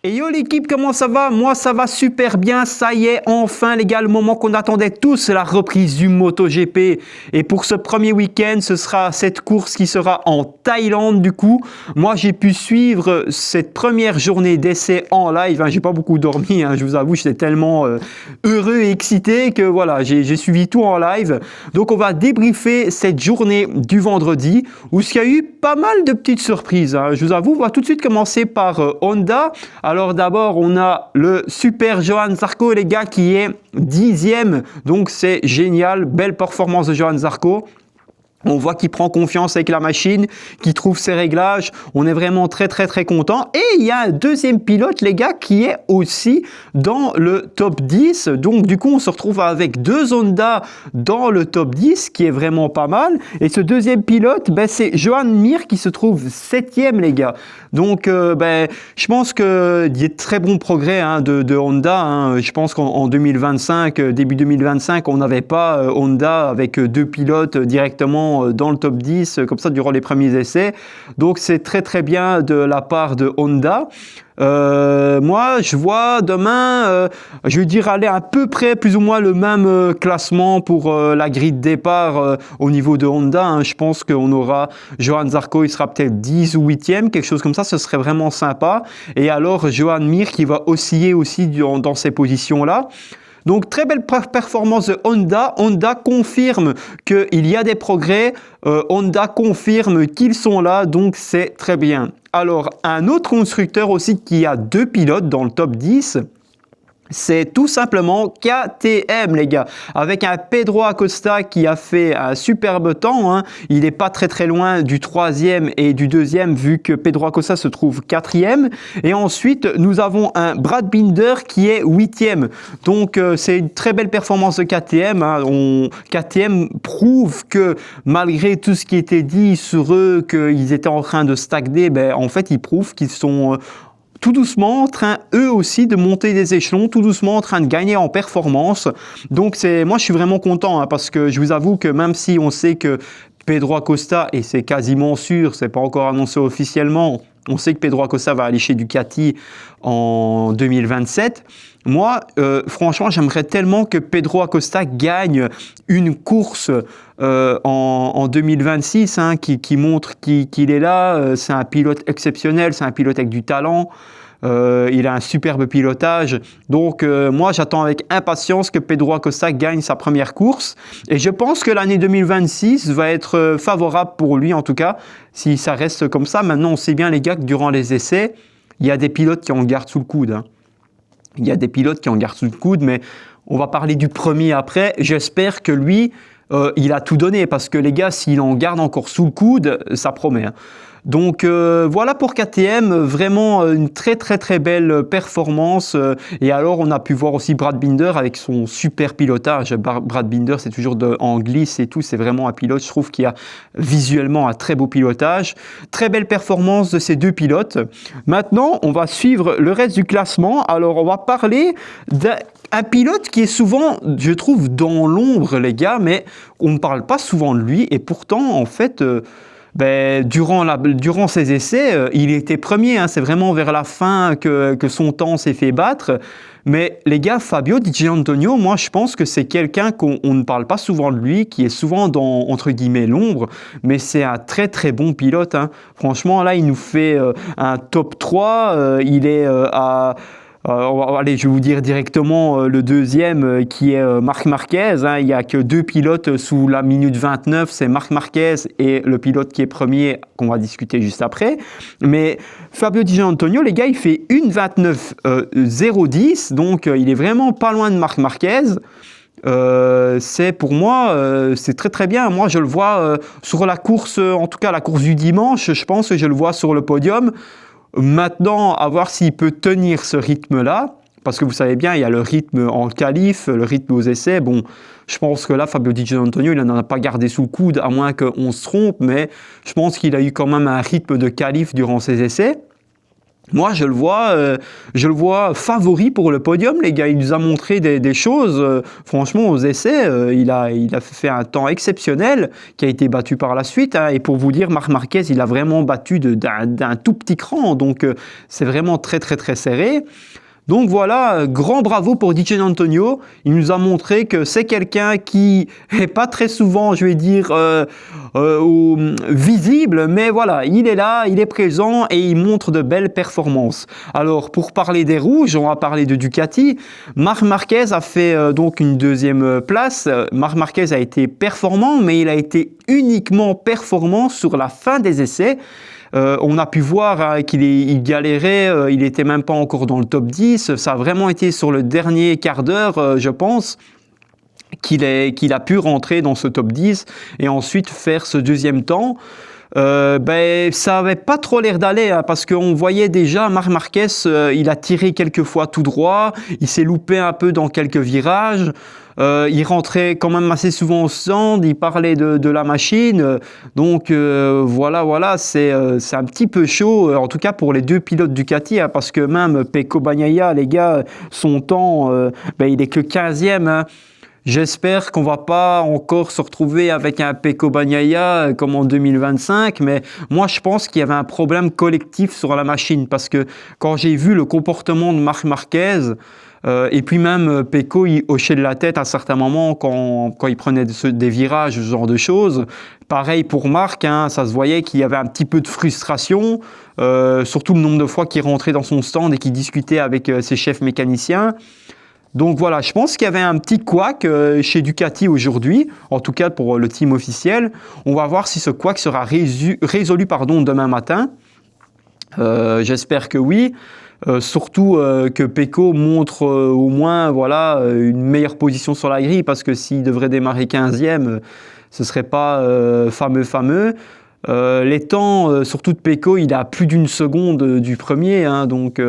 Et yo l'équipe, comment ça va? Moi ça va super bien, ça y est, enfin les gars, le moment qu'on attendait tous, la reprise du MotoGP. Et pour ce premier week-end, ce sera cette course qui sera en Thaïlande du coup. Moi j'ai pu suivre cette première journée d'essai en live, j'ai pas beaucoup dormi, je vous avoue, j'étais tellement heureux et excité que voilà, j'ai suivi tout en live. Donc on va débriefer cette journée du vendredi où il y a eu pas mal de petites surprises. Je vous avoue, on va tout de suite commencer par Honda. Alors d'abord, on a le super Johann Zarco, les gars, qui est 10e. Donc c'est génial, belle performance de Johann Zarco. On voit qu'il prend confiance avec la machine, qu'il trouve ses réglages. On est vraiment très content. Et il y a un deuxième pilote, les gars, qui est aussi dans le top 10. Donc du coup, on se retrouve avec deux Honda dans le top 10, qui est vraiment pas mal. Et ce deuxième pilote, c'est Joan Mir qui se trouve 7e, les gars. Donc je pense qu'il y a de très bons progrès de Honda. Je pense qu'en 2025, début 2025, on n'avait pas Honda avec deux pilotes directement dans le top 10 comme ça durant les premiers essais. Donc c'est très bien de la part de Honda. Moi je vois demain, je vais dire aller à peu près plus ou moins le même classement pour la grille de départ au niveau de Honda. Je pense qu'on aura Johann Zarco, il sera peut-être 10 ou 8e, quelque chose comme ça, ce serait vraiment sympa. Et alors Joan Mir qui va osciller aussi dans ces positions là. Donc très belle performance de Honda. Honda confirme qu'il y a des progrès. Honda confirme qu'ils sont là, donc c'est très bien. Alors un autre constructeur aussi qui a deux pilotes dans le top 10, c'est tout simplement KTM, les gars, avec un Pedro Acosta qui a fait un superbe temps. Il n'est pas très loin du 3e et du 2e vu que Pedro Acosta se trouve 4e. Et ensuite, nous avons un Brad Binder qui est 8e. Donc, c'est une très belle performance de KTM. KTM prouve que malgré tout ce qui était dit sur eux, qu'ils étaient en train de stagner, en fait, ils prouvent qu'ils sont tout doucement en train, eux aussi, de monter des échelons, tout doucement en train de gagner en performance. Donc, moi, je suis vraiment content parce que je vous avoue que même si on sait que Pedro Acosta, et c'est quasiment sûr, c'est pas encore annoncé officiellement, on sait que Pedro Acosta va aller chez Ducati en 2027. Moi, franchement, j'aimerais tellement que Pedro Acosta gagne une course en 2026 qui montre qu'il est là. C'est un pilote exceptionnel, c'est un pilote avec du talent. Il a un superbe pilotage. Donc, moi, j'attends avec impatience que Pedro Acosta gagne sa première course. Et je pense que l'année 2026 va être favorable pour lui, en tout cas, si ça reste comme ça. Maintenant, on sait bien, les gars, que durant les essais, il y a des pilotes qui en gardent sous le coude. Il y a des pilotes qui en gardent sous le coude, mais on va parler du premier après. J'espère que lui, il a tout donné, parce que les gars, s'il en garde encore sous le coude, ça promet. Donc voilà pour KTM, vraiment une très belle performance. Et alors on a pu voir aussi Brad Binder avec son super pilotage. Brad Binder, c'est toujours en glisse et tout, c'est vraiment un pilote, je trouve, qui a visuellement un très beau pilotage. Très belle performance de ces deux pilotes. Maintenant, on va suivre le reste du classement. Alors on va parler d'un pilote qui est souvent, je trouve, dans l'ombre, les gars, mais on ne parle pas souvent de lui. Et pourtant, en fait, durant ses essais, il était premier. C'est vraiment vers la fin que son temps s'est fait battre. Mais les gars, Fabio Di Giannantonio, moi je pense que c'est quelqu'un qu'on ne parle pas souvent de lui, qui est souvent dans, entre guillemets, l'ombre, mais c'est un très bon pilote. Franchement, là, il nous fait un top 3. Il est à... allez, je vais vous dire directement le deuxième qui est Marc Marquez. Il n'y a que deux pilotes sous la minute 29, c'est Marc Marquez et le pilote qui est premier, qu'on va discuter juste après. Mais Fabio Di Giannantonio, les gars, il fait 1:29.010, donc il est vraiment pas loin de Marc Marquez. C'est pour moi, c'est très bien. Moi, je le vois sur la course, en tout cas la course du dimanche, je pense que je le vois sur le podium. Maintenant, à voir s'il peut tenir ce rythme-là, parce que vous savez bien, il y a le rythme en qualif, le rythme aux essais. Bon, je pense que là, Fabio Di Giannantonio, il n'en a pas gardé sous le coude, à moins qu'on se trompe, mais je pense qu'il a eu quand même un rythme de qualif durant ses essais. Moi, je le vois favori pour le podium, les gars. Il nous a montré des choses. Franchement, aux essais, il a fait un temps exceptionnel qui a été battu par la suite, hein. Et pour vous dire, Marc Marquez, il a vraiment battu d'un tout petit cran. Donc, c'est vraiment très, très, très serré. Donc voilà, grand bravo pour Di Giannantonio. Il nous a montré que c'est quelqu'un qui est pas très souvent, je vais dire, visible, mais voilà, il est là, il est présent et il montre de belles performances. Alors, pour parler des rouges, on va parler de Ducati. Marc Marquez a fait donc une deuxième place. Marc Marquez a été performant, mais il a été uniquement performant sur la fin des essais. On a pu voir, hein, qu'il galérait, il n'était même pas encore dans le top 10. Ça a vraiment été sur le dernier quart d'heure, je pense, qu'il a pu rentrer dans ce top 10 et ensuite faire ce deuxième temps. Ça avait pas trop l'air d'aller, hein, parce qu'on voyait déjà Marc Marquez, il a tiré quelques fois tout droit, il s'est loupé un peu dans quelques virages. Il rentrait quand même assez souvent au stand, il parlait de la machine, donc voilà, c'est un petit peu chaud, en tout cas pour les deux pilotes Ducati, hein, parce que même Pecco Bagnaia, les gars, son temps, il est que 15e, hein. J'espère qu'on va pas encore se retrouver avec un Pecco Bagnaia comme en 2025, mais moi je pense qu'il y avait un problème collectif sur la machine, parce que quand j'ai vu le comportement de Marc Marquez, et puis même Pecco, il hochait de la tête à certains moments quand il prenait des virages, ce genre de choses. Pareil pour Marc, hein, ça se voyait qu'il y avait un petit peu de frustration, surtout le nombre de fois qu'il rentrait dans son stand et qu'il discutait avec ses chefs mécaniciens. Donc voilà, je pense qu'il y avait un petit couac chez Ducati aujourd'hui, en tout cas pour le team officiel. On va voir si ce couac sera résolu demain matin. J'espère que oui. Surtout que Pecco montre au moins une meilleure position sur la grille, parce que s'il devrait démarrer 15e, ce ne serait pas fameux. Les temps, surtout de Pecco, il a plus d'une seconde du premier, hein, donc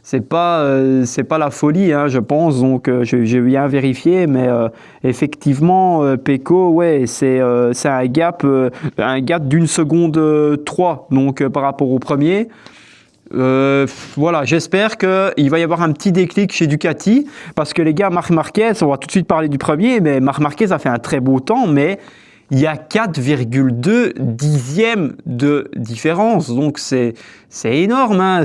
c'est pas la folie, hein, je pense. Donc je viens vérifier, mais effectivement, Pecco, ouais, c'est un gap d'une seconde 3, donc par rapport au premier. Voilà, j'espère qu'il va y avoir un petit déclic chez Ducati, parce que les gars, Marc Marquez, on va tout de suite parler du premier, mais Marc Marquez a fait un très beau temps, mais il y a 4,2 dixièmes de différence, donc c'est énorme, hein.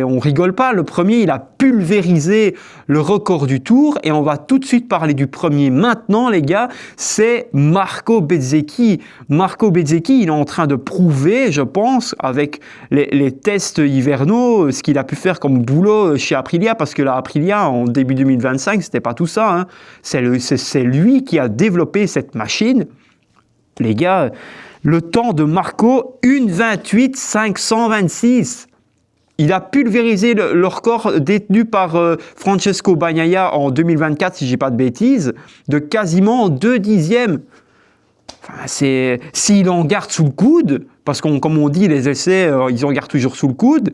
On rigole pas. Le premier, il a pulvérisé le record du Tour, et on va tout de suite parler du premier maintenant, les gars, c'est Marco Bezzecchi. Marco Bezzecchi, il est en train de prouver, je pense, avec les tests hivernaux, ce qu'il a pu faire comme boulot chez Aprilia, parce que la Aprilia, en début 2025, c'était pas tout ça, hein. C'est lui qui a développé cette machine. Les gars, le temps de Marco, 1,28 526. Il a pulvérisé le record détenu par Francesco Bagnaia en 2024, si je dis pas de bêtises, de quasiment 2 dixièmes. Enfin, s'il en garde sous le coude, parce que comme on dit, les essais, ils en gardent toujours sous le coude.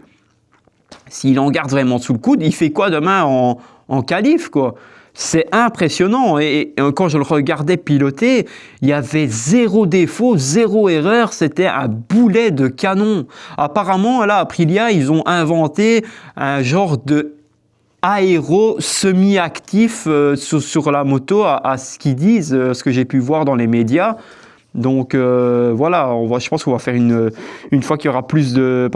S'il en garde vraiment sous le coude, il fait quoi demain en qualif, quoi? C'est impressionnant, et quand je le regardais piloter, il y avait zéro défaut, zéro erreur, c'était un boulet de canon. Apparemment, là, Aprilia, ils ont inventé un genre de aéro semi-actif sur la moto, à ce qu'ils disent, ce que j'ai pu voir dans les médias. Donc voilà, je pense qu'on va faire une fois qu'il y aura plus de,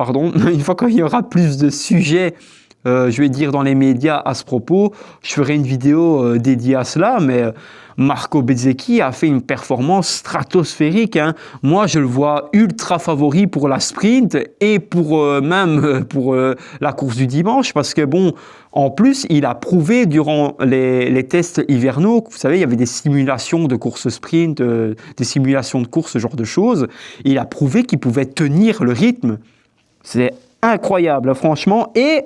une fois qu'il y aura plus de sujets, je vais dire dans les médias à ce propos, je ferai une vidéo dédiée à cela, mais Marco Bezzecchi a fait une performance stratosphérique, hein. Moi, je le vois ultra favori pour la sprint et pour la course du dimanche, parce que bon, en plus, il a prouvé durant les tests hivernaux, vous savez, il y avait des simulations de course sprint, des simulations de course, ce genre de choses. Il a prouvé qu'il pouvait tenir le rythme. C'est incroyable, franchement, et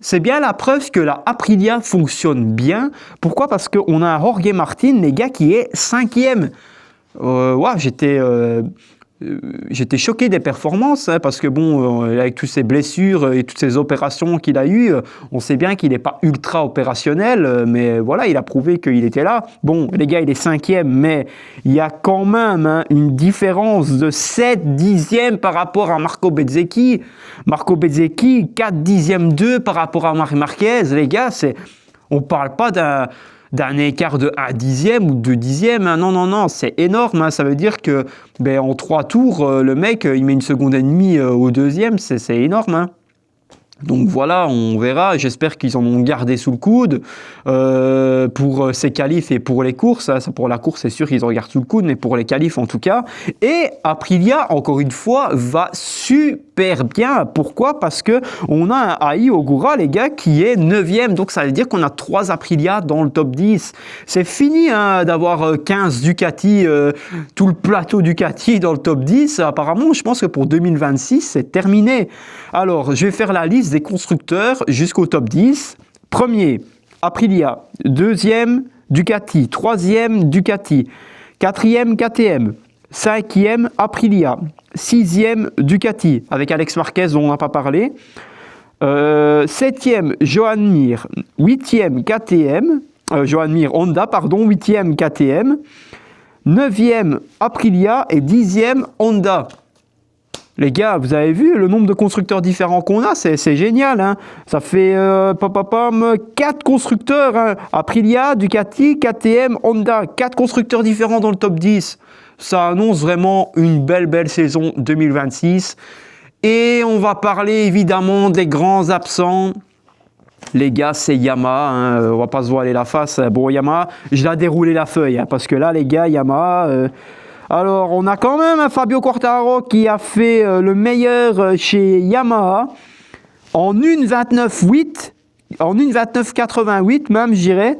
c'est bien la preuve que la Aprilia fonctionne bien. Pourquoi? Parce qu'on a un Jorge Martin, les gars, qui est 5e. j'étais choqué des performances, hein, parce que bon, avec toutes ces blessures et toutes ces opérations qu'il a eues, on sait bien qu'il n'est pas ultra opérationnel, mais voilà, il a prouvé qu'il était là. Bon, les gars, il est 5e, mais il y a quand même, hein, une différence de 7 dixièmes par rapport à Marco Bezzecchi. Marco Bezzecchi, 4 dixièmes 2 par rapport à Marc Marquez. Les gars, on ne parle pas d'un écart de 1 dixième ou 2 dixièmes. Hein. Non, non, non, c'est énorme. Hein. Ça veut dire que en 3 tours, le mec, il met 1 seconde et demie au deuxième. C'est énorme. Hein. Donc voilà, on verra. J'espère qu'ils en ont gardé sous le coude pour ces qualifs et pour les courses. Hein. Pour la course, c'est sûr qu'ils en gardent sous le coude, mais pour les qualifs en tout cas. Et Aprilia, encore une fois, va super bien. Pourquoi? Parce que on a un AI Ogura, les gars, qui est 9e. Donc ça veut dire qu'on a 3 Aprilia dans le top 10. C'est fini, hein, d'avoir 15 Ducati, tout le plateau Ducati dans le top 10. Apparemment, je pense que pour 2026, c'est terminé. Alors, je vais faire la liste des constructeurs jusqu'au top 10. Premier, Aprilia. Deuxième, Ducati. Troisième, Ducati. Quatrième, KTM. Cinquième, Aprilia. Sixième, Ducati, avec Alex Marquez dont on n'a pas parlé. Septième, Joan Mir. Huitième, KTM. Joan Mir, Honda, pardon. Huitième, KTM. Neuvième, Aprilia. Et 10e, Honda. Les gars, vous avez vu le nombre de constructeurs différents qu'on a, c'est génial. Hein. Ça fait 4 constructeurs. Hein. Aprilia, Ducati, KTM, Honda. 4 constructeurs différents dans le top 10. Ça annonce vraiment une belle saison 2026. Et on va parler évidemment des grands absents. Les gars, c'est Yamaha, hein. On va pas se voiler la face. Bon, Yamaha, je l'ai déroulé la feuille, hein, parce que là, les gars, Yamaha... Alors, on a quand même un Fabio Quartararo qui a fait le meilleur chez Yamaha en 1,29,8, en 1,29,88 même, je dirais.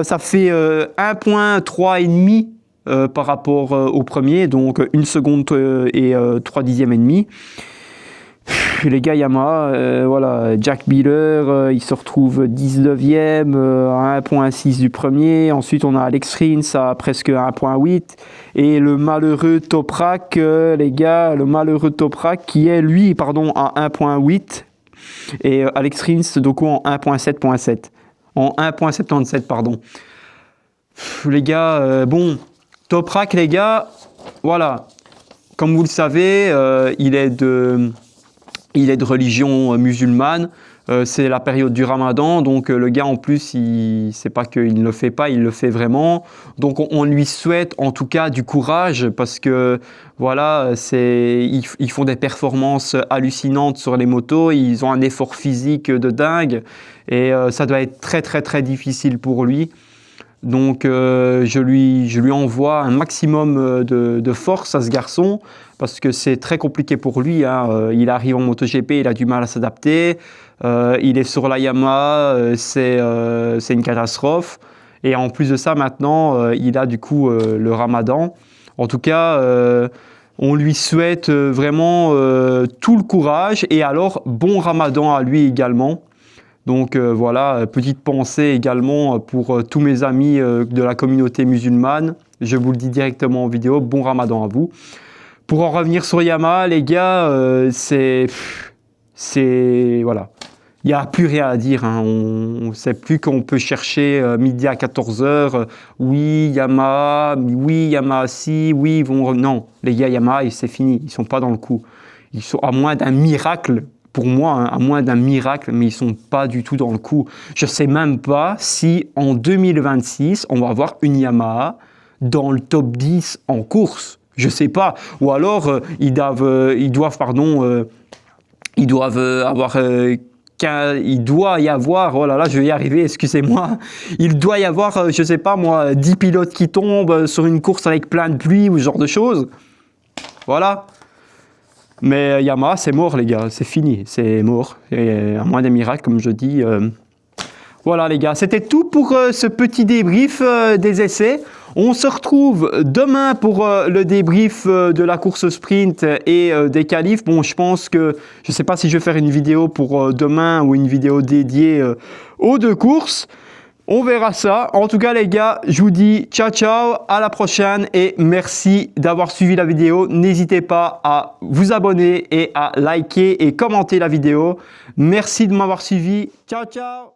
Ça fait 1,3,5 par rapport au premier, donc 1 seconde et 3 dixièmes et demi. Les gars Yamaha, voilà, Jack Miller, il se retrouve 19e à 1,6 du premier. Ensuite, on a Alex Rins à presque 1,8. Et le malheureux Toprak, les gars, le malheureux Toprak qui est, lui, pardon, à 1,8. Et Alex Rins, donc en 1,7,7. En 1,77, pardon. Les gars, bon, Toprak, les gars, voilà. Comme vous le savez, il est de religion musulmane, c'est la période du Ramadan, donc le gars en plus, c'est pas qu'il ne le fait pas, il le fait vraiment. Donc on lui souhaite en tout cas du courage parce que voilà, ils font des performances hallucinantes sur les motos, ils ont un effort physique de dingue et ça doit être très difficile pour lui. Donc je lui envoie un maximum de force à ce garçon parce que c'est très compliqué pour lui. Hein. Il arrive en MotoGP, il a du mal à s'adapter. Il est sur la Yamaha, c'est une catastrophe. Et en plus de ça, maintenant, il a du coup le Ramadan. En tout cas, on lui souhaite vraiment tout le courage et alors bon Ramadan à lui également. Donc voilà, petite pensée également pour tous mes amis de la communauté musulmane. Je vous le dis directement en vidéo, bon Ramadan à vous. Pour en revenir sur Yamaha, les gars, c'est voilà. Il n'y a plus rien à dire. Hein. On ne sait plus qu'on peut chercher midi à 14h. Oui, Yamaha si, oui, ils vont... Non, les gars, Yamaha, c'est fini. Ils ne sont pas dans le coup. Ils sont à moins d'un miracle. Pour moi, hein, à moins d'un miracle, mais ils ne sont pas du tout dans le coup. Je ne sais même pas si en 2026, on va avoir une Yamaha dans le top 10 en course. Je ne sais pas. Ou alors, il doit y avoir, oh là là, je vais y arriver, excusez-moi. Il doit y avoir, je ne sais pas moi, 10 pilotes qui tombent sur une course avec plein de pluie ou ce genre de choses. Voilà. Mais Yamaha, c'est mort, les gars, c'est fini, c'est mort. Et à moins des miracles, comme je dis. Voilà, les gars, c'était tout pour ce petit débrief des essais. On se retrouve demain pour le débrief de la course sprint et des qualifs. Bon, je pense que, je ne sais pas si je vais faire une vidéo pour demain ou une vidéo dédiée aux deux courses. On verra ça. En tout cas, les gars, je vous dis ciao, ciao, à la prochaine et merci d'avoir suivi la vidéo. N'hésitez pas à vous abonner et à liker et commenter la vidéo. Merci de m'avoir suivi. Ciao, ciao.